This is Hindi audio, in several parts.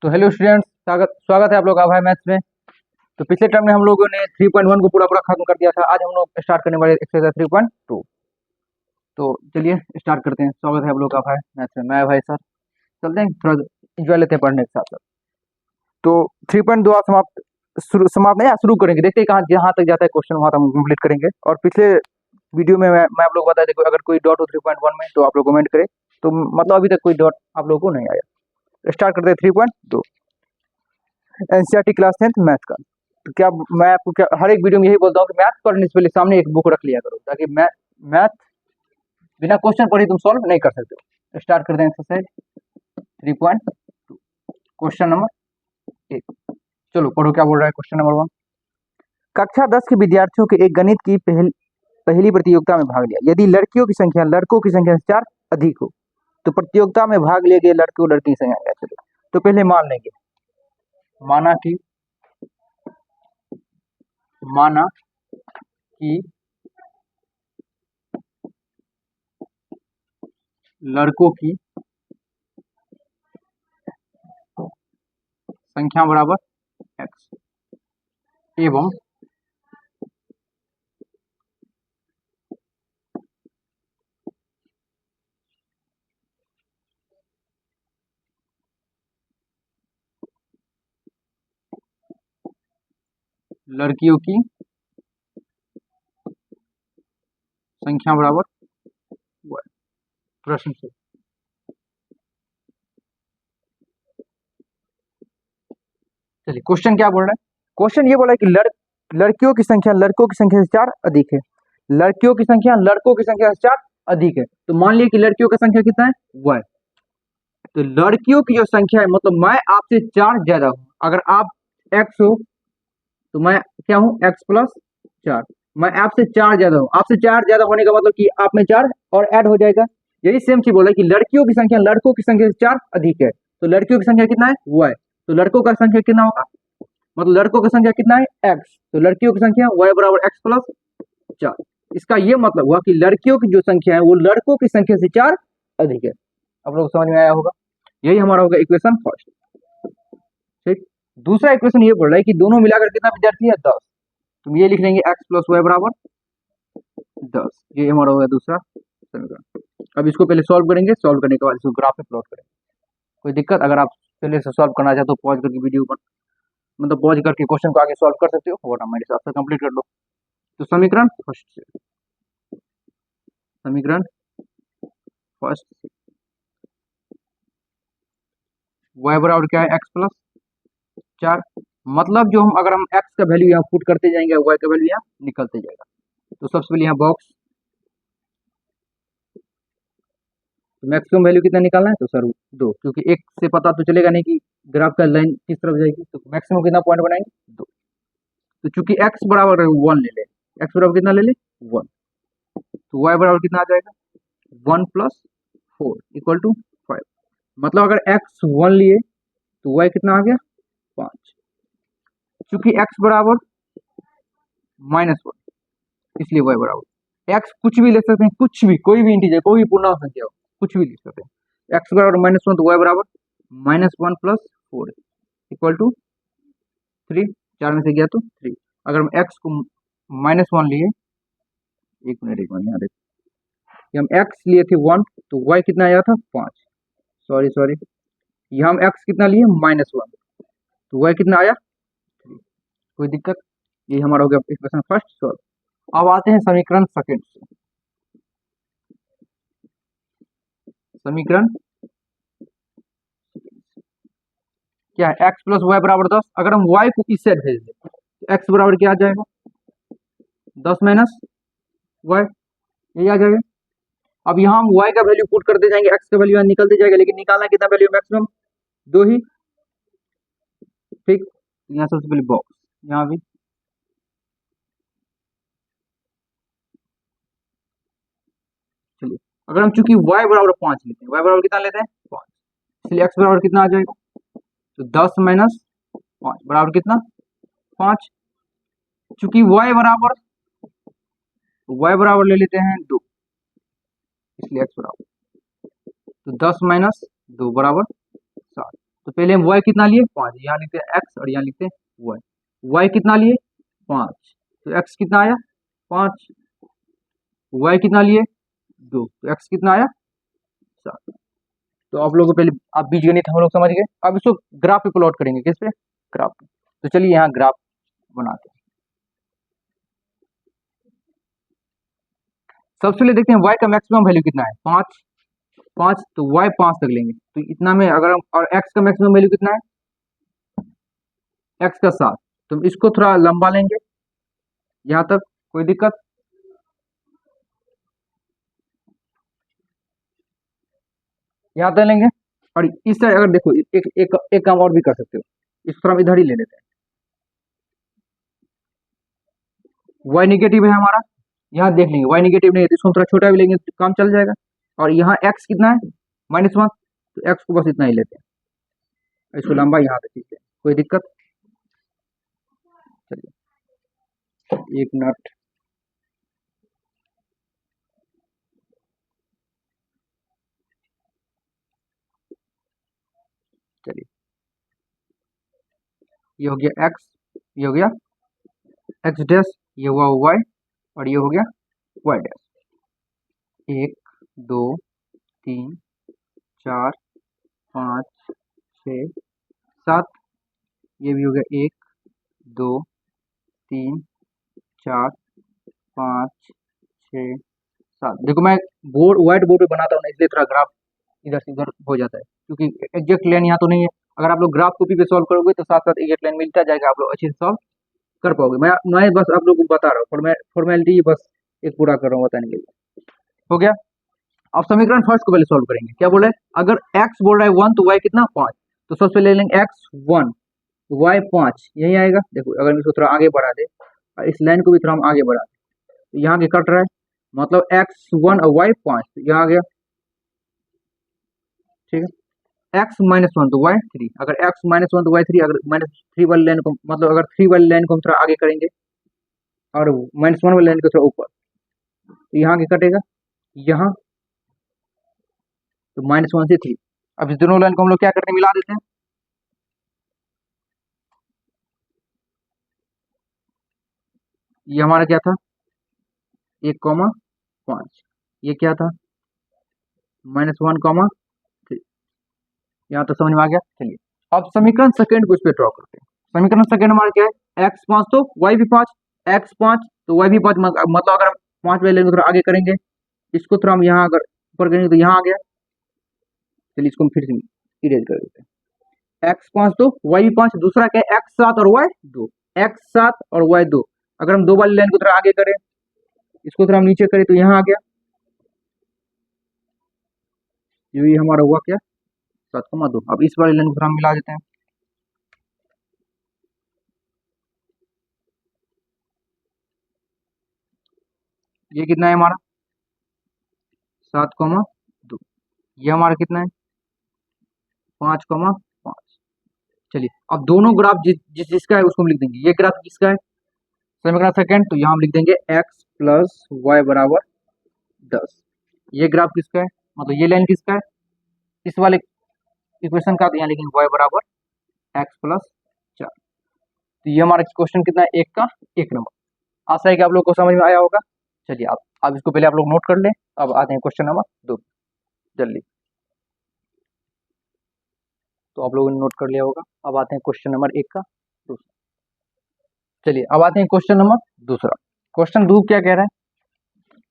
तो हेलो स्टूडेंट्स, स्वागत स्वागत है आप लोग का भाई मैथ्स में। तो पिछले टर्म में हम लोगों ने 3.1 को पूरा पूरा खत्म कर दिया था। आज हम लोग स्टार्ट करने वाले एक्सरसाइज 3.2। तो चलिए स्टार्ट करते हैं। स्वागत है आप लोग का भाई मैथ्स में। मैं भाई सर चलते हैं, थोड़ा इंजॉय लेते हैं पढ़ने के साथ साथ। तो 3.2 आप समाप्त नहीं, शुरू करेंगे। देखते हैं कहाँ जहाँ तक जाता है क्वेश्चन, वहाँ तक हम कंप्लीट करेंगे। और पिछले वीडियो में मैं आप लोग को बता दें, अगर कोई डॉट हो 3.1 में तो आप लोग कमेंट करें। तो मतलब अभी तक कोई डॉट आप लोगों को नहीं आया। स्टार्ट करते हैं 3.2 एनसीईआरटी क्लास 10th मैथ का। तो क्या मैं आपको क्या हर एक वीडियो में यही बोलता हूँ कि मैथ पढ़ने से पहले सामने एक बुक रख लिया करो, ताकि मैथ बिना क्वेश्चन पढ़े तुम सॉल्व नहीं कर सकते हो। स्टार्ट करते हैं एक्सरसाइज 3.2 क्वेश्चन नंबर 1। चलो पढ़ो क्या बोल रहा है क्वेश्चन नंबर 1। कक्षा 10 के विद्यार्थियों के एक गणित की पहली प्रतियोगिता में भाग लिया। यदि लड़कियों की संख्या लड़कों की संख्या से 4 अधिक हो तो प्रतियोगिता में भाग लिए गए लड़कों लड़की की संख्या क्या? चलो तो पहले मान लेंगे, माना कि लड़कों की संख्या बराबर x एवं लड़कियों की संख्या बराबर y। प्रश्न से चलिए क्वेश्चन क्या बोल रहा है। क्वेश्चन ये बोला है कि लड़कियों की संख्या लड़कों की संख्या से 4 अधिक है। लड़कियों की संख्या लड़कों की संख्या से 4 अधिक है। तो मान लिया कि लड़कियों का संख्या कितना है? y। तो लड़कियों की जो संख्या है, मतलब मैं आपसे 4 ज्यादा हूं। अगर आप x हो तो मैं क्या हूं? x plus 4। मैं आपसे 4 ज्यादा हूं। आपसे 4 ज्यादा होने का मतलब कि आप में 4 और ऐड हो जाएगा। यही सेम चीज बोला कि लड़कियों की संख्या लड़कों की संख्या से 4 अधिक है। तो लड़कियों की संख्या कितना है? y। तो लड़कों का संख्या कितना होगा? मतलब लड़कों की संख्या कितना है? x। तो लड़कियों की संख्या y बराबर x प्लस 4। इसका ये मतलब हुआ कि लड़कियों की जो संख्या है वो लड़कों की संख्या से 4 अधिक है। आप लोग समझ में आया होगा। यही हमारा होगा इक्वेशन फर्स्ट। ठीक। दूसरा इक्वेशन ये बोल रहा है कि दोनों मिलाकर कितना विद्यार्थी है? 10। तुम ये लिख लेंगे x प्लस वाई बराबर 10। ये हमारा होगा दूसरा समीकरण। अब इसको पहले सॉल्व करेंगे, सॉल्व करने के बाद इसको ग्राफ में प्लॉट करेंगे। कोई दिक्कत? अगर आप पहले से सॉल्व करना चाहते हो पॉज करके वीडियो पर, मतलब पॉज करके क्वेश्चन को आगे सॉल्व कर सकते हो, वरना मेरे हिसाब से कंप्लीट कर लो। तो समीकरण फर्स्ट से, समीकरण फर्स्ट से y बराबर क्या है? x plus 4। मतलब जो हम अगर हम x का वैल्यू यहाँ पुट करते जाएंगे, y का वैल्यू यहाँ निकलते जाएगा। तो सबसे पहले यहाँ बॉक्स, तो मैक्सिमम वैल्यू कितना निकालना है? तो सर 2, क्योंकि एक से पता तो चलेगा नहीं कि ग्राफ का लाइन किस तरफ जाएगी। तो मैक्सिमम कितना पॉइंट बनाएंगे? 2। तो चूंकि x बराबर 1 ले ले, x बराबर कितना ले ले? 1। तो y बराबर कितना आ जाएगा? 1 प्लस 4 इक्वल टू 5। मतलब अगर x 1 लिए तो y कितना आ गया? 5। चूंकि x बराबर -1 इसलिए y बराबर, x कुछ भी ले सकते हैं, कुछ भी, कोई भी इंटीजर, कोई भी पूर्णांक संख्या हो, कुछ भी लिख सकते हैं। x बराबर -1 तो y बराबर -1 प्लस 4 इक्वल टू 3। 4 में से गया तो 3। अगर हम x को -1 लिए, एक मिनट यहाँ देखो, हम x लिए थे 1 तो y कितना आया था? 5। सॉरी यहाँ हम x कितना लिए? -1 तो y कितना आया? 3। कोई दिक्कत? ये हमारा हो गया इक्वेशन फर्स्ट सॉल्व। अब आते हैं समीकरण सेकंड से। समीकरण क्या है? x प्लस वाई बराबर 10। अगर हम y को इस साइड भेज दें तो x बराबर क्या आ जाएगा? 10 माइनस वाई, यही आ जाएगा। अब यहाँ हम y का वैल्यू पुट करते जाएंगे, x का वैल्यू यहाँ निकलते जाएगा, लेकिन निकालना कितना वैल्यू? मैक्सिमम 2 ही। ठीक। यहाँ सबसे पहले बॉक्स, यहाँ भी चलिए, अगर हम चूंकि y बराबर 5 लेते हैं, y बराबर कितना लेते हैं? 5, इसलिए x बराबर कितना आ जाएगा? तो 10 माइनस 5 बराबर कितना? 5। चूंकि y बराबर ले लेते हैं 2, इसलिए x बराबर, तो 10 माइनस 2 बराबर 7। तो पहले हम y कितना लिए 5, यहाँ लिखते हैं x और यहाँ लिखते हैं y कितना लिए 5, तो x कितना आया 5, y कितना लिए 2, तो x कितना आया 7। तो आप लोगों को पहले आप बीजगणित हम लोग समझ गए, अब इसको ग्राफ पे प्लॉट करेंगे, किस पे, ग्राफ पे। तो चलिए यहाँ ग्राफ बनाते हैं। सबसे पहले देखते हैं y का मैक्सिमम वैल्यू कितना है 5, 5 तो y 5 तक लेंगे, तो इतना में अगर हम, और x का मैक्सिमम वैल्यू कितना है, x का 7, तो हम इसको थोड़ा लंबा लेंगे यहाँ तक, कोई दिक्कत, यहाँ तक लेंगे। और इस साइड अगर देखो एक काम और भी कर सकते हो, इसको थोड़ा हम इधर ही ले लेते हैं, y निगेटिव है हमारा, यहाँ देख लेंगे y निगेटिव नहीं है तो इसको हम थोड़ा छोटा भी लेंगे तो काम चल जाएगा। और यहाँ x कितना है -1, तो x को बस इतना ही लेते हैं, इसको लंबा यहाँ तक खींचते हैं, कोई दिक्कत। चलिए 1 मिनट, चलिए ये हो गया x, ये हो गया x डैश, ये हुआ y, और ये हो गया y डैश। 1 2 3 4 5 6 7, ये भी हो गया 1 2 3 4 5 6 7। देखो मैं बोर्ड व्हाइट बोर्ड पे बनाता हूँ ना, इसलिए थोड़ा ग्राफ इधर से उधर हो जाता है, क्योंकि एग्जैक्ट लाइन यहाँ तो नहीं है। अगर आप लोग ग्राफ कॉपी पे सॉल्व करोगे तो साथ साथ एग्जैक्ट लाइन मिलता जाएगा, आप लोग अच्छे से सॉल्व कर पाओगे। मैं बस आप लोग को बता रहा हूँ, फॉर्मेलिटी बस एक पूरा कर रहा हूँ बताने के लिए। हो गया। अब समीकरण फर्स्ट को पहले सॉल्व करेंगे। क्या बोल रहे हैं, अगर x बोल रहा है 1 तो y कितना 5, तो सबसे पहले ले लेंगे x1 y 5, यही आएगा। देखो अगर हम इसको थोड़ा आगे बढ़ा दे और इस लाइन को भी थोड़ा हम आगे बढ़ा दें, तो यहाँ के कट रहा है, मतलब x1 और y 5, तो यहाँ आ गया, ठीक है। x-1 तो y3, अगर x-1 तो y3, अगर -3 वाली लाइन को, मतलब अगर 3 वाली लाइन को हम थोड़ा आगे करेंगे और -1 वाली लाइन को थोड़ा ऊपर, तो यहाँ के कटेगा, यहाँ तो -1 से 3। अब इस दोनों लाइन को हम लोग क्या करते हैं, मिला देते हैं। ये हमारा क्या था 1,5, ये क्या था -1,3। यहाँ तो समझ में आ गया। चलिए अब समीकरण सेकंड को इस पे ड्रॉ करते हैं। समीकरण सेकंड हमारा क्या है, x5 तो y भी 5, x5 तो y भी 5, मतलब अगर हम 5 वाले लेंगे थोड़ा आगे करेंगे, इसको थोड़ा हम यहाँ अगर ऊपर करेंगे तो यहाँ आ गया। चलिए इसको हम फिर से इरेज कर देते हैं। x5 तो y भी 5, दूसरा क्या है x7 और y2, x7 और y2, अगर हम 2 वाली लाइन को थोड़ा आगे करें, इसको थोड़ा हम नीचे करें तो यहाँ आ गया, ये हमारा हुआ क्या 7,2। अब इस वाली लाइन को थोड़ा हम मिला देते हैं, ये कितना है हमारा 7,2, ये हमारा कितना है 5,5। चलिए अब दोनों ग्राफ जिसका है उसको हम लिख देंगे। ये ग्राफ किसका है, समीकरण सेकंड, तो यहाँ हम लिख देंगे x प्लस वाई बराबर 10। ये ग्राफ किसका है, मतलब ये लाइन किसका है, इस वाले इक्वेशन का, तो यहाँ लिखेंगे y बराबर x प्लस 4। तो ये हमारा क्वेश्चन कितना है, एक का 1 नंबर। आशा है कि आप लोग को समझ में आया होगा। चलिए आप इसको पहले आप लोग नोट कर लें। अब आते हैं क्वेश्चन नंबर 2, जल्दी। तो आप लोगों ने नोट कर लिया होगा। अब आते हैं क्वेश्चन नंबर 1 का दूसरा। चलिए अब आते हैं क्वेश्चन नंबर दूसरा। क्वेश्चन 2 क्या कह रहा है,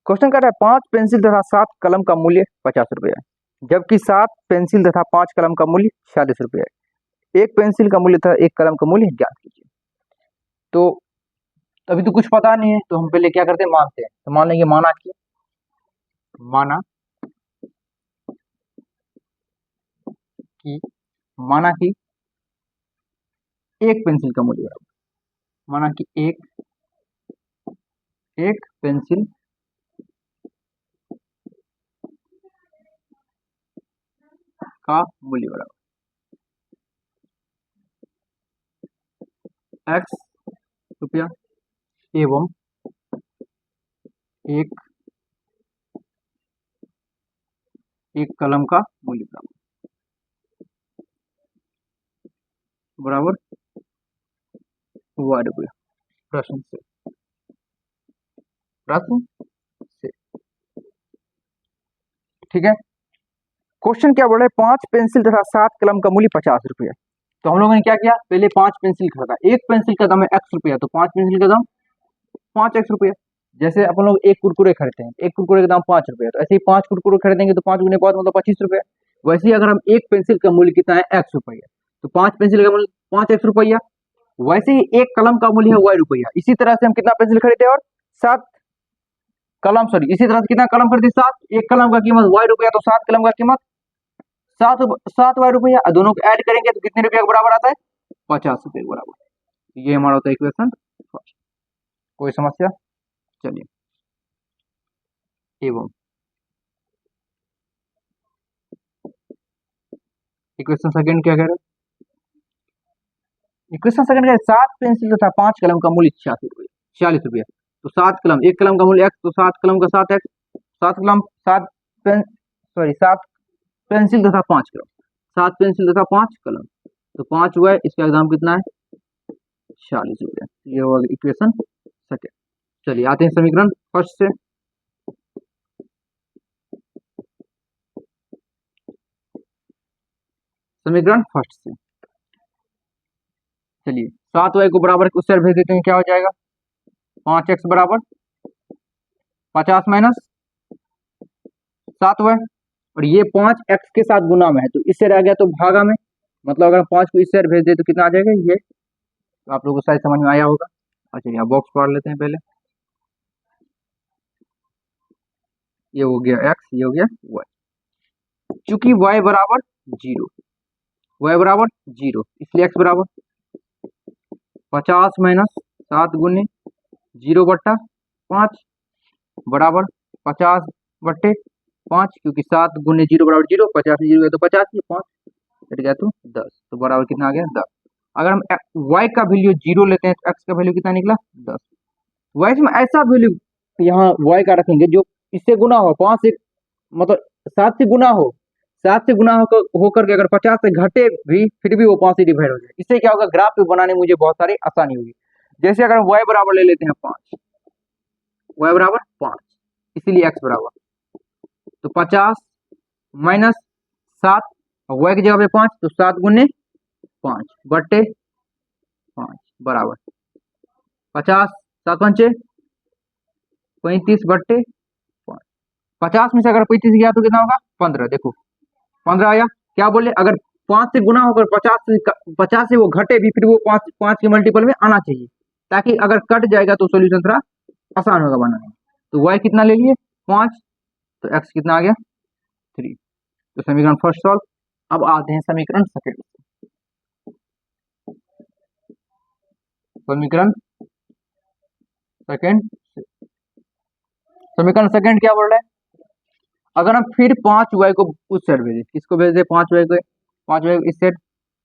क्वेश्चन कह रहा है 5 पेंसिल तथा 7 कलम का मूल्य 50 रुपये है, जबकि 7 पेंसिल तथा 5 कलम का मूल्य 46 रुपये है। एक पेंसिल का मूल्य तथा एक कलम का मूल्य ज्ञात कीजिए। तो अभी तो कुछ पता नहीं है, तो हम पहले क्या करते हैं, मानते हैं। तो मान लेंगे माना कि एक पेंसिल का मूल्य बराबर, माना कि एक पेंसिल का मूल्य बराबर x रुपया एवं एक कलम का मूल्य बराबर। बराबर वाई रुपया। प्रश्न से प्रश्न से ठीक है। क्वेश्चन क्या बोल रहा है, 5 पेंसिल तथा 7 कलम का मूल्य 50 रुपया। तो हम लोगों ने क्या किया, पहले 5 पेंसिल खरीदा, एक पेंसिल का दाम है x रुपया, तो 5 पेंसिल का दाम 5x रुपया। जैसे अपन लोग एक कुरकुरे खरीदते हैं, एक कुरकुरे का दाम 5 रुपया, तो ऐसे ही 5 कुरकुरे खरीदेंगे तो 5 गुने 5 मतलब 25 रुपया। वैसे ही अगर हम एक पेंसिल का मूल्य कितना है x रुपया, तो 5 पेंसिल का मूल्य 5x रुपया। वैसे ही एक कलम का मूल्य है y रुपया। इसी तरह से हम कितना पेंसिल खरीदे और 7 कलम, सॉरी इसी तरह से कितना कलम खरीदे 7, एक कलम का कीमत y रुपया, तो 7 कलम का कीमत 7 y रुपया। दोनों को ऐड करेंगे तो कितने रुपया के बराबर आता है, 50 रुपये के बराबर। ये हमारा होता है इक्वेशन फर्स्ट। कोई समस्या, चलिए। एवं इक्वेशन सेकंड क्या कह रहे हैं, इक्वेशन सेकंड का 7 पेंसिल तथा 5 कलम का मूल्य 86 रुपये, 46 रुपया। तो 7 कलम, एक कलम का मूल्य x, तो 7 कलम का 7x, 7 कलम 7 पेन, सॉरी 7 पेंसिल तथा 5 कलम, 7 पेंसिल तथा 5 कलम, तो 5 हुआ है, इसका दाम कितना है 46 रुपया। ये होगा इक्वेशन सेकंड। चलिए आते हैं समीकरण फर्स्ट से। समीकरण फर्स्ट से चलिए, 7y को बराबर उस साइड भेज देते हैं, क्या हो जाएगा 5x बराबर 50 माइनस 7y, और ये 5x के साथ गुना में है तो इससे रह गया तो भागा में, मतलब अगर 5 को इस साइड भेज दे तो कितना आ जाएगा ये, तो आप लोगों को शायद समझ में आया होगा। अच्छा यहाँ बॉक्स पढ़ लेते हैं पहले, ये हो गया x, ये हो गया y। चूंकि y बराबर 0, y बराबर 0, इसलिए x बराबर 50 माइनस 7 गुने 0 बट्टा 5 बराबर 50 बट्टे 5, क्योंकि 7 गुने 0 बराबर 0, 50 में 0 गया तो 50, ये 5 कट गया तो 10, तो बराबर कितना आ गया 10। अगर हम y का वैल्यू 0 लेते हैं तो x का वैल्यू कितना निकला 10। वैसे में ऐसा वैल्यू यहाँ y का रखेंगे जो इससे गुना हो, 5 से मतलब 7 से गुना हो, 7 से गुना होकर के अगर 50 से घटे भी फिर भी वो 5 से डिवाइड हो जाए। इससे क्या होगा, ग्राफ पे बनाने में मुझे बहुत सारी आसानी होगी। जैसे अगर y बराबर ले लेते हैं 5, y बराबर 5, इसीलिए x बराबर, तो 50 माइनस 7, y की जगह पे 5, तो 7 गुने 5 बट्टे 5 बराबर 50, 7 पंचे 35 बट्टे 5। 50 में से अगर 35 गया तो कितना होगा 15, देखो 15 आया। क्या बोले, अगर 5 से गुना होकर 50 से वो घटे भी फिर वो 5 के मल्टीपल में आना चाहिए, ताकि अगर कट जाएगा तो सोल्यूशन थोड़ा आसान होगा बनाने में। तो y कितना ले लिए 5, तो x कितना आ गया 3। तो समीकरण फर्स्ट सॉल्व। अब आते हैं समीकरण सेकंड। समीकरण सेकंड, समीकरण सेकंड क्या बोल रहा है, अगर हम फिर 5y को उस साइड भेजे, किसको भेज दे 5y को, 5y को इस साइड,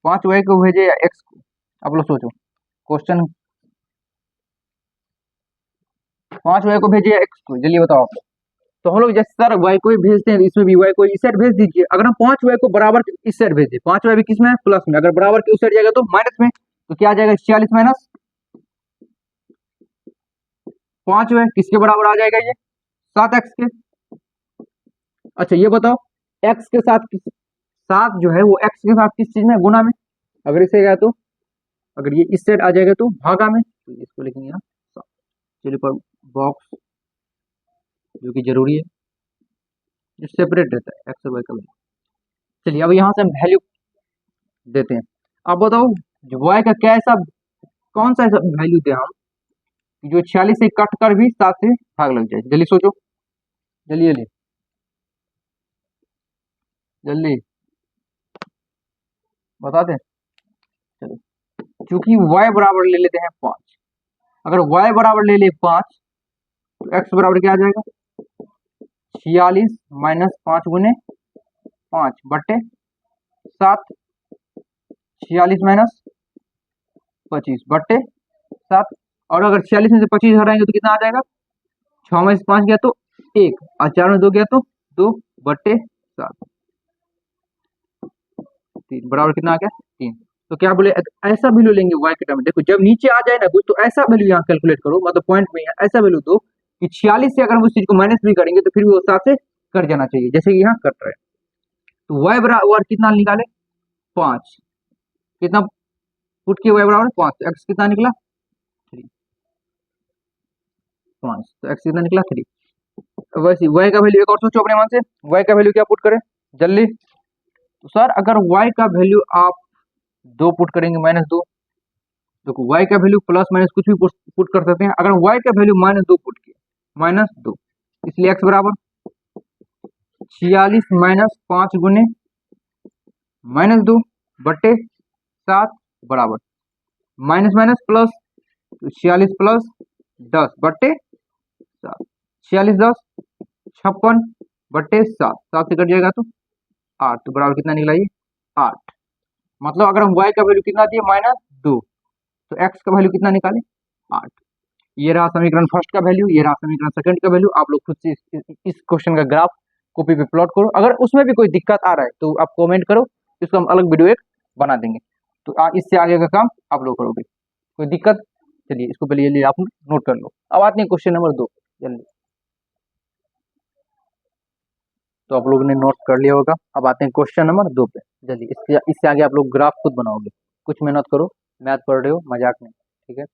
5y को भेजे या x को, आप लोग सोचो क्वेश्चन, 5y को भेजे या x को, जल्दी बताओ आप लोग। तो हम लोग जैसे सर y को ही भेजते हैं, इसमें भी y को इस साइड भेज दीजिए। अगर हम 5y को बराबर इस साइड भेज दे, 5y भी किस में है प्लस में, अगर बराबर के उस साइड जाएगा तो माइनस में, तो क्या आ जाएगा 46 माइनस 5y किसके बराबर आ जाएगा ये 7x के। अच्छा ये बताओ x के साथ 7 जो है वो x के साथ किस चीज में गुना में, अगर इसे गया तो, अगर ये इस साइड आ जाएगा तो भागा में, तो इसको लिखेंगे यहाँ 7। चलिए पर बॉक्स जो कि जरूरी है, जो सेपरेट रहता है एक्स और वाई का वैल्यू। चलिए अब यहाँ से हम वैल्यू देते हैं। अब बताओ वाई का क्या ऐसा, कौन सा ऐसा वैल्यू दे हम जो 46 से कट कर भी 7 से भाग लग जाए, जल्दी सोचो, जल्दी जल्दी जल्दी बता दें। चलो चूंकि y बराबर ले लेते हैं 5, अगर y बराबर ले ले 5 तो x बराबर क्या आ जाएगा 46 माइनस 5 गुने 5 बट्टे 7, 46 माइनस 25 बट्टे 7, और अगर 46 में से 25 हटाएंगे तो कितना आ जाएगा 6 में से 5 गया तो 1, और 4 में 2 गया तो 2 बट्टे 7, 3 बराबर कितना आ गया 3। तो क्या बोले ऐसा वैल्यू लेंगे y के टर्म में। देखो जब नीचे आ जाए ना कुछ तो ऐसा वैल्यू यहाँ कैलकुलेट करो, मतलब पॉइंट में ऐसा वैल्यू दो कि 46 से अगर हम उस चीज को माइनस भी करेंगे तो फिर भी उस हिसाब से कर जाना चाहिए, जैसे कि यहाँ कट रहा है। तो y बराबर कितना निकाले 5, कितना पुट किया y बराबर 5, तो x कितना निकला 3, 5, तो x कितना निकला 3। वैसे y का वैल्यू एक और सोचो अपने मन से, y का वैल्यू क्या पुट करें जल्दी। तो सर अगर y का वैल्यू आप 2 पुट करेंगे -2, देखो y का वैल्यू प्लस माइनस कुछ भी पुट कर सकते हैं। अगर y का वैल्यू -2 पुट किया -2, इसलिए x बराबर 46 माइनस 5 गुने -2 बट्टे 7 बराबर माइनस माइनस प्लस, तो 46 प्लस 10 बट्टे 7, 46 10 56 बट्टे 7, 7 से कट जाएगा तो 8, तो बराबर कितना निकला ये 8। मतलब अगर हम y का वैल्यू कितना दिए -2 तो x का वैल्यू कितना निकाले 8। ये रहा समीकरण फर्स्ट का वैल्यू, ये रहा समीकरण सेकंड का वैल्यू। आप लोग खुद से इस क्वेश्चन का ग्राफ कॉपी पे प्लॉट करो। अगर उसमें भी कोई दिक्कत आ रहा है तो आप कमेंट करो, इसको हम अलग वीडियो एक बना देंगे। तो इससे आगे का काम आप लोग करोगे। कोई दिक्कत, चलिए इसको पहले जल्दी आप नोट कर लो। अब आते हैं क्वेश्चन नंबर 2 जल्दी। तो आप लोगों ने नोट कर लिया होगा। अब आते हैं क्वेश्चन नंबर 2 पे जल्दी। इससे आगे आप लोग ग्राफ खुद बनाओगे, कुछ मेहनत करो, मैथ पढ़ रहे हो मजाक नहीं, ठीक है।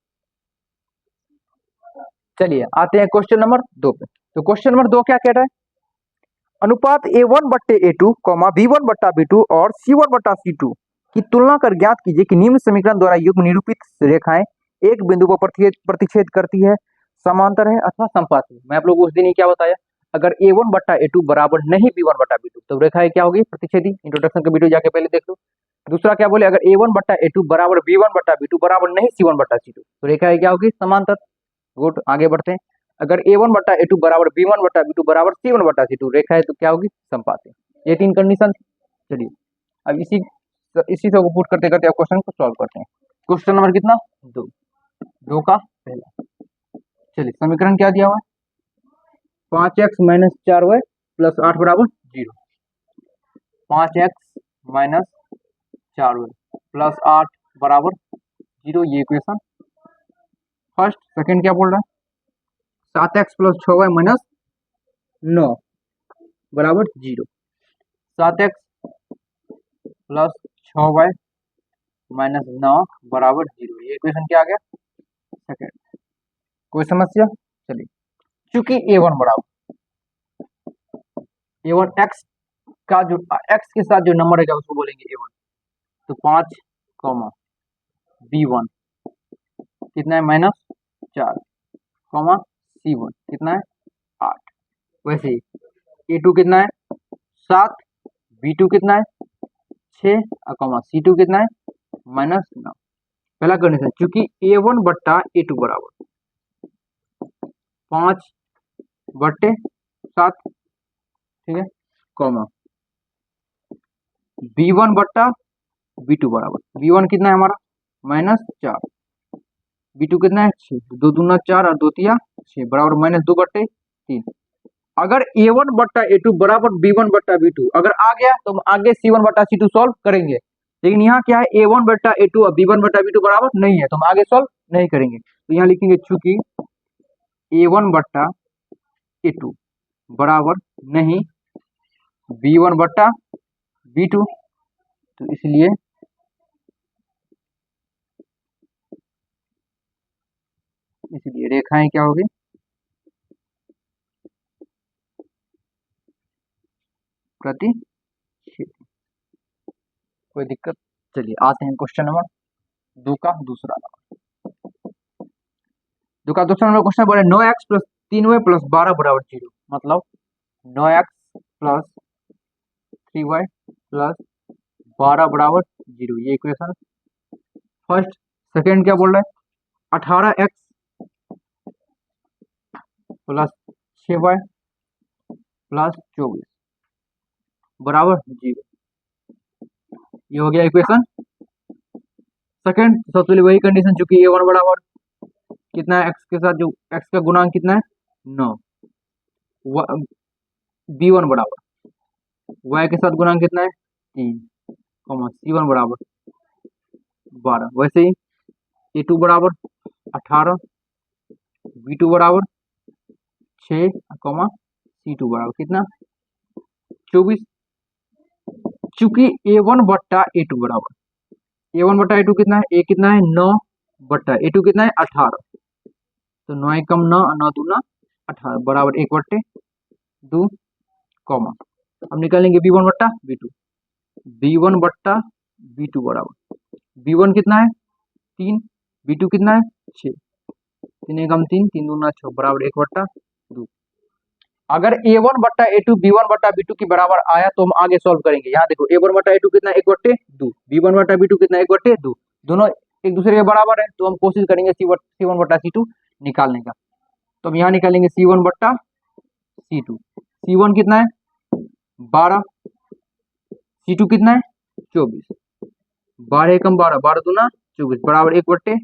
चलिए आते हैं क्वेश्चन नंबर 2 पे। तो क्वेश्चन नंबर 2 क्या कह रहा है, अनुपात a1 बट्टे a2 b1 बट्टा b2 और c1 बट्टा c2 की तुलना कर ज्ञात कीजिए कि निम्न समीकरण द्वारा युग्म निरूपित रेखाएं एक बिंदु पर प्रतिच्छेद करती है, समांतर है अथवा समपाती है। मैं आप लोग उस दिन ही क्या बताया, अगर a1 बट्टा a2 बराबर नहीं b1 बट्टा b2 तो रेखाएं क्या होगी प्रतिच्छेदी। इंट्रोडक्शन का वीडियो जाके पहले देख लो। दूसरा क्या बोले, अगर a1 बट्टा a2 बराबर b1 बट्टा b2 बराबर नहीं c1 बट्टा c2 तो रेखाएं क्या होगी समांतर। गुड, आगे बढ़ते हैं। अगर a1 बट्टा a2 बराबर b1 बट्टा b2 बराबर c1 बट्टा c2 रेखा है तो क्या होगी समपाती। ये 3 कंडीशन। चलिए अब इसी से पुट करते करते आप क्वेश्चन को सॉल्व करते हैं। क्वेश्चन नंबर कितना 2 का पहला। चलिए समीकरण क्या दिया हुआ है, 5x माइनस 4y प्लस 8 बराबर 0। 5x माइनस 4y प्लस 8 बराबर 0, ये इक्वेशन फर्स्ट। सेकंड क्या बोल रहा है, 7x प्लस 6y माइनस 9 बराबर 0। 7x प्लस 6y माइनस 9 बराबर 0, ये इक्वेशन क्या आ गया सेकंड। कोई समस्या। चलिए चूंकि a1 बराबर a1 x का जो x के साथ जो नंबर है उसको बोलेंगे a1, तो 5 b1 कितना है -4 c1 कितना है 8। वैसे ही a2 कितना है 7, b2 कितना है 6 c2 कितना है -9। पहला कंडीशन, चूंकि a1 बट्टा a2 बराबर 5 बट्टे 7, ठीक है, b1 बट्टा b2 बराबर b1 कितना है हमारा -4, b2 कितना है 6, 2 दूना 4 और 2 तिया 6 बराबर -2 बट्टे 3। अगर a1 बट्टा a2 बराबर b1 बट्टा b2 अगर आ गया तो हम आगे c1 बट्टा c2 सॉल्व करेंगे। लेकिन यहाँ क्या है a1 बट्टा a2 और b1 बट्टा b2 बराबर नहीं है तो हम आगे सॉल्व नहीं करेंगे। तो यहाँ लिखेंगे चूंकि a1 बट्टा a2 बराबर नहीं b1 बट्टा b2 तो इसलिए रेखाएं क्या होगी प्रतिच्छेद। कोई दिक्कत। चलिए आते हैं क्वेश्चन नंबर 2 का दूसरा नंबर क्वेश्चन बोले 9x प्लस 3y प्लस 12 बराबर 0, मतलब 9x प्लस 3y प्लस 12 बराबर 0, ये इक्वेशन फर्स्ट। सेकेंड क्या बोल रहा है 18x प्लस 6y प्लस 24 बराबर 0, ये हो गया इक्वेशन सेकेंड। सबसे पहले वही कंडीशन, चूंकि a1 बराबर कितना है x के साथ जो x का गुणांक कितना है 9, b1 बराबर y के साथ गुणांक कितना है 3, c1 बराबर 12। वैसे ही A2 बराबर 18, B2 बराबर 6, C2 बराबर कितना 24। चूंकि A1 बट्टा A2 बराबर A1 बट्टा A2 कितना है, A कितना है 9 बट्टा A2 कितना है 18, तो 9 एकम 9, 9 दूना 18 बराबर 1/2, कॉमा। अब निकालेंगे B1 बट्टा B2, B1 बट्टा B2 बराबर B1 कितना है 3, B2 कितना है 6, 3 एकम 3, 3 दूना 6 बराबर 1/2। अगर A1 बट्टा A2 B1 बट्टा B2 के बराबर आया तो हम आगे सॉल्व करेंगे। यहाँ देखो A1 बट्टा A2 कितना 1/2, B1 बट्टा B2 कितना 1/2, दोनों एक दूसरे के बराबर है, तो हम कोशिश करेंगे C1 बट्टा C2 निकालने का। तो हम यहाँ निकालेंगे C1 बट्टा C2। C1 कितना है 12, C2 कितना है 24, 12 एकम 12, 12 दूना 24 बराबर 1/2,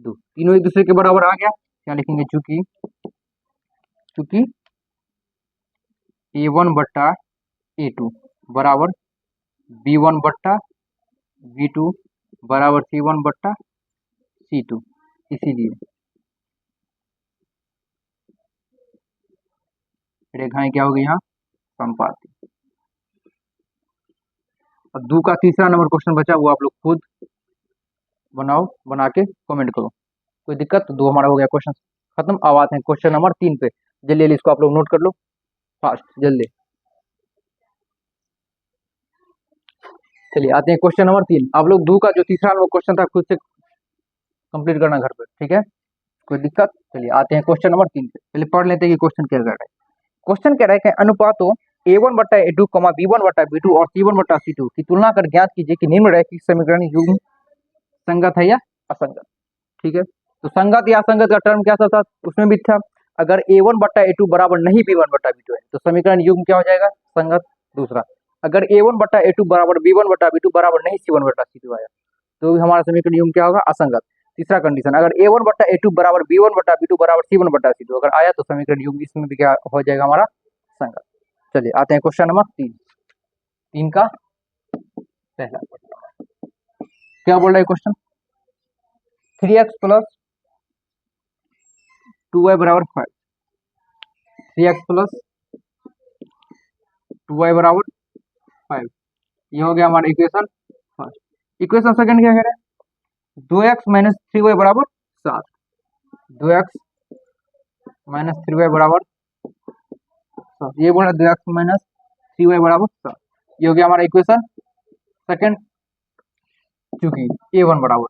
तीनों एक दूसरे के बराबर आ गया। क्या लिखेंगे, चूंकि A1 बट्टा A2 बराबर B1 बट्टा B2 बराबर C1 बट्टा C2, इसीलिए रेखाएं क्या होगी यहाँ संपाती। अब 2 का तीसरा नंबर क्वेश्चन बचा, वो आप लोग खुद बनाओ, बना के कमेंट करो, कोई दिक्कत। तो 2 हमारा हो गया क्वेश्चन खत्म। अब आते हैं क्वेश्चन नंबर 3 पे। जल्दी जल्दी इसको आप लोग नोट कर लो, फास्ट जल्दी। चलिए आते हैं क्वेश्चन नंबर 3। आप लोग 2 का जो तीसरा नंबर क्वेश्चन था खुद से कंप्लीट करना घर पे, ठीक है, कोई दिक्कत। चलिए आते हैं क्वेश्चन नंबर 3 पे। चलिए पढ़ लेते हैं कि क्वेश्चन क्या कह रहा है। क्वेश्चन कह रहा है कि अनुपातों A1 बट्टा A2, B1 बट्टा B2 और C1 बट्टा C2 की तुलना कर ज्ञात कीजिए कि निम्न रैखिक समीकरण युग्म संगत है या असंगत। ठीक है, तो संगत या असंगत का टर्म क्या था उसमें भी था। अगर A1 बट्टा A2 बराबर नहीं B1 बट्टा B2 है तो समीकरण युग्म क्या हो जाएगा, संगत। दूसरा, अगर A1 बट्टा A2 बराबर B1 बट्टा B2 बराबर नहीं C1 बट्टा C2 आया तो हमारा समीकरण युग्म क्या होगा, असंगत। तीसरा कंडीशन, अगर A1 बट्टा A2 बराबर B1 बट्टा B2 बराबर C1 बट्टा C2 अगर आया तो समीकरण युग्म इसमें भी क्या हो जाएगा, हमारा संगत। चलिए आते हैं क्वेश्चन नंबर 3 का पहला क्वेश्चन। क्या बोल रहा है क्वेश्चन, 3x प्लस 2y बराबर 5, 3x प्लस 2y बराबर 5, ये हो गया हमारा इक्वेशन फर्स्ट। इक्वेशन सेकंड क्या कह रहे हैं, 2x माइनस 3y बराबर 7, 2x माइनस 3y बराबर 7, ये बोला 2x माइनस 3y बराबर 7, ये हो गया हमारा इक्वेशन सेकंड। क्योंकि A1 बराबर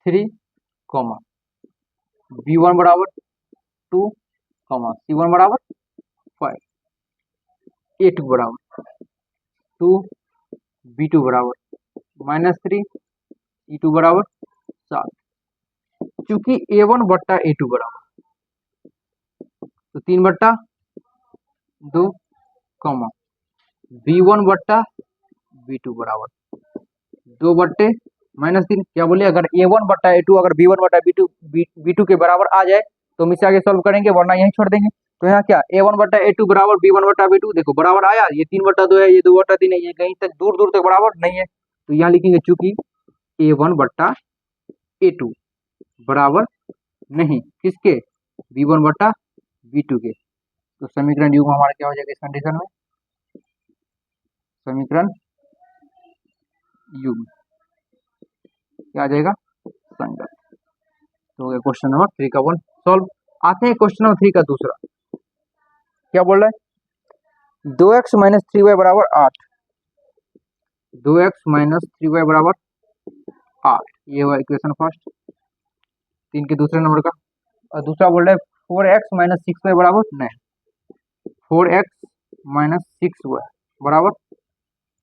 3, B1 बराबर 2, C1 बराबर 5, A2 बराबर 2, B2 बराबर -3, E2 बराबर 7। चूंकि A1 बट्टा A2 बराबर तो 3 बट्टा 2, B1 बट्टा B2 बराबर 2 बट्टे -3। क्या बोले, अगर A1 बट्टा A2 अगर B1 बट्टा B2 के बराबर आ जाए तो हम इसे आगे सॉल्व करेंगे, वरना यहीं छोड़ देंगे। तो यहाँ क्या A1 बट्टा A2 बराबर B1 बट्टा B2, देखो बराबर आया, ये 3 बट्टा 2 है, ये 2 बट्टा 3 है, ये कहीं तक दूर दूर तक बराबर नहीं है, तो यहाँ लिखेंगे चूंकि A1 बट्टा A2 बराबर नहीं किसके, B1 बट्टा B2 के, तो समीकरण युग्म हमारा क्या हो जाएगा इस कंडीशन में, समीकरण युग्म क्या आ जाएगा, संगत। तो हो गया क्वेश्चन नंबर 3 का 1 सॉल्व। आते हैं क्वेश्चन नंबर 3 का दूसरा। क्या बोल रहा है, 2x माइनस 3y बराबर 8, 2x माइनस 3y बराबर 8, ये हुआ इक्वेशन फर्स्ट 3 के दूसरे नंबर का। और दूसरा बोल रहा है 4x माइनस 6y बराबर 9, 4x माइनस 6y बराबर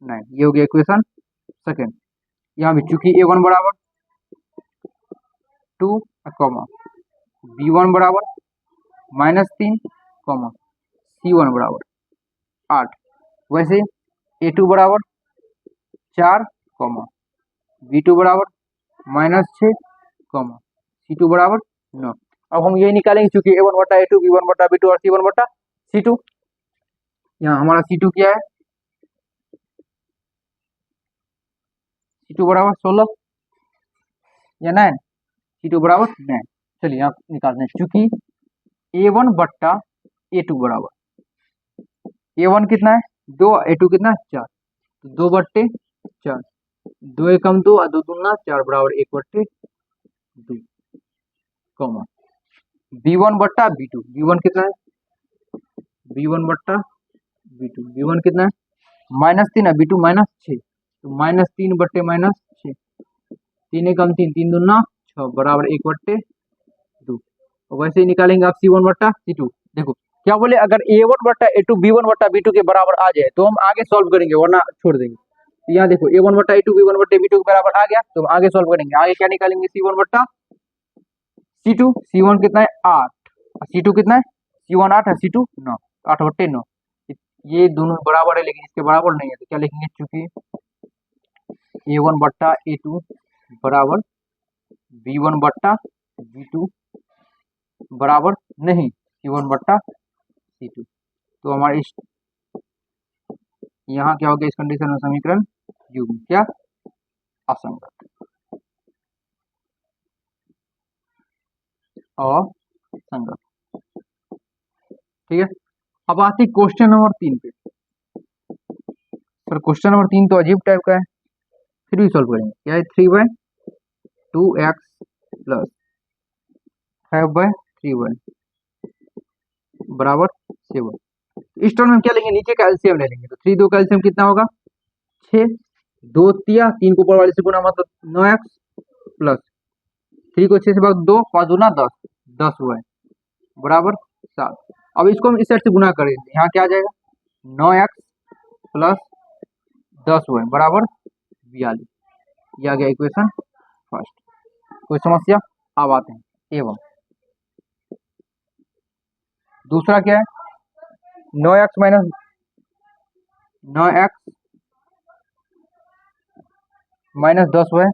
9, ये हो गया इक्वेशन सेकेंड। यहाँ भी चूंकि A1 बराबर 2, B1 बराबर -3, C1 बराबर 8, वैसे A2 बराबर 4, B2 बराबर -6, C2 बराबर 9। अब हम यही निकालेंगे चूंकि A1 बटा A2, B1 बटा B2 और C1 बटा C2। यहाँ हमारा C2 क्या है, C2 बराबर 16 या 9, C2 बराबर 9। चलिए यहाँ निकालते हैं, चूंकि A1 बट्टा A2 बराबर, A1 कितना है 2, A2 कितना है 4, तो 2 बट्टे 4, 2 एकम 2 और 2 दूना 4 बराबर 1 बट्टे 2, कॉमा B1 बट्टा B2, B1 कितना है B1 बट्टा B2, B1 कितना है -3 है, B2 -6, तो -3 बट्टे -6, 3 एकम 3, 3 दूना 6 बराबर 1 बट्टे 2। और वैसे ही निकालेंगे आप C1 बट्टा C2। देखो क्या बोले, अगर A1 बट्टा A2 B1 बट्टा B2 के बराबर आ जाए तो हम आगे सॉल्व करेंगे, वरना छोड़ देंगे। तो यहाँ देखो A1 बट्टा A2 B1 बट्टे B2 के बराबर आ गया, तो हम आगे सॉल्व करेंगे। आगे क्या निकालेंगे, C1 बट्टा C2, C1 कितना है 8, C2 कितना है C1 8 है, C2 9, 8 बट्टे 9, ये दोनों बराबर है लेकिन इसके बराबर नहीं है, तो क्या लिखेंगे, चूंकि A1 बट्टा A2 बराबर B1 बट्टा B2 बराबर नहीं C1 बट्टा C2, तो हमारे इस यहाँ क्या हो गया, इस कंडीशन में समीकरण युग्म क्या असंगत, असंगत। ठीक है, अब आती क्वेश्चन नंबर 3 पे। सर क्वेश्चन नंबर 3 तो अजीब टाइप का है, फिर भी सॉल्व करेंगे। क्या है, 3/2x प्लस 5/3y बराबर 7। इस टर्म में क्या लेंगे, नीचे का एलसीएम ले लेंगे, तो 3 2 का एलसीएम कितना होगा 6, 2 तिया 3 को ऊपर वाले से गुना मतलब 9x प्लस 3 को 6 से भाग 2, 5 दूना 10, 10y बराबर 7। अब इसको हम इस साइड से गुना करेंगे, यहाँ क्या आ जाएगा 9x प्लस 10y बराबर 42, ये आ गया इक्वेशन फर्स्ट। कोई समस्या, अब आते हैं एवं दूसरा क्या है, 9x minus 9x minus 10y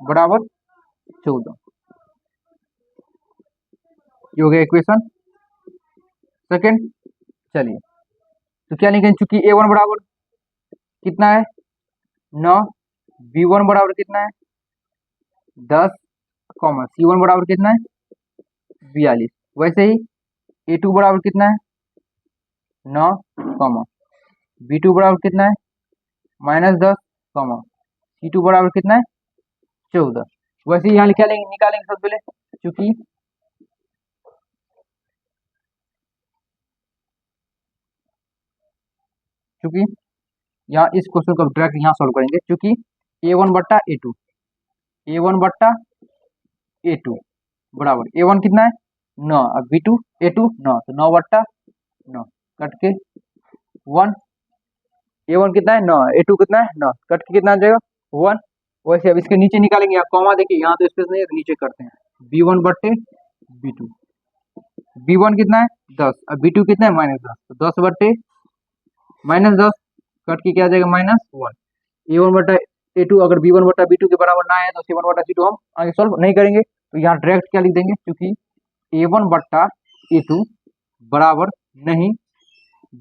बराबर 14, ये हो गया इक्वेशन सेकेंड। चलिए तो क्या लिखेंगे, चूंकि A1 बराबर कितना है 9, B1 बराबर कितना है 10, कॉमा C1 बराबर कितना है 42, वैसे ही A2 बराबर कितना है 9, कॉमा B2 बराबर कितना है -10, कॉमा C2 बराबर कितना है 14। वैसे ही यहाँ निकालेंगे सबसे पहले, चूंकि यहाँ इस क्वेश्चन को डायरेक्ट यहाँ सॉल्व करेंगे, क्योंकि A1 बट्टा A2, A1 बट्टा A2 बराबर A1 कितना है 9 और B2 A2 9, तो 9 बट्टा 9 कट के 1, A1 कितना है 9, A2 कितना है 9, कट के कितना आ जाएगा 1। वैसे अब इसके नीचे निकालेंगे, आप कॉमा देखिए यहाँ तो स्पेस नहीं है, तो नीचे करते हैं B1 बट्टे B2, B1 कितना है 10 और B2 कितना है -10, तो 10 बट्टे -10 कट के क्या आ जाएगा -1। A1 बट्टा A2 अगर B1 बट्टा B2 के बराबर ना है तो C1 बट्टा C2 हम आगे सॉल्व नहीं करेंगे, तो यहाँ डायरेक्ट क्या लिख देंगे, क्योंकि A1 बट्टा A2 बराबर नहीं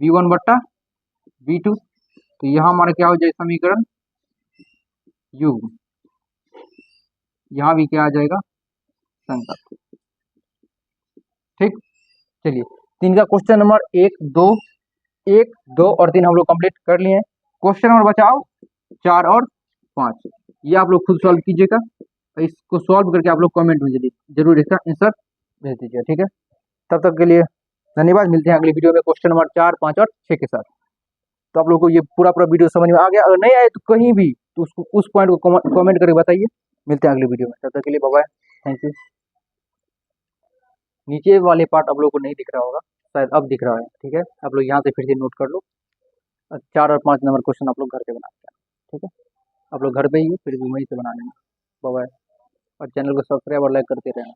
B1 बट्टा B2, तो यहाँ हमारा क्या हो जाएगा समीकरण युग्म, यहाँ भी क्या आ जाएगा संगत। ठीक, चलिए 3 का क्वेश्चन नंबर 1 2 और 3 हम लोग कंप्लीट कर लिए हैं। क्वेश्चन नंबर बचाओ 4 और 5, ये आप लोग खुद सॉल्व कीजिएगा, इसको सॉल्व करके आप लोग कमेंट में जरूर इसका आंसर भेज दीजिएगा। ठीक है, तब तक के लिए धन्यवाद, मिलते हैं अगली वीडियो में क्वेश्चन नंबर 4 5 और 6 के साथ। तो आप लोगों को ये पूरा वीडियो समझ में आ गया, अगर नहीं आए तो कहीं भी तो उसको उस पॉइंट को कमेंट करके बताइए। मिलते हैं अगली वीडियो में, तब तक के लिए बाय बाय, थैंक यू। नीचे वाले पार्ट आप लोगों को नहीं दिख रहा होगा, शायद अब दिख रहा है। ठीक है, आप लोग यहाँ से फिर से नोट कर लो, 4 और 5 नंबर क्वेश्चन आप लोग घर पे बनाते हैं। ठीक है, आप लोग घर पे ही हो फिर भी वहीं से बना लेंगे। बाय बाय, और चैनल को सब्सक्राइब और लाइक करते रहना।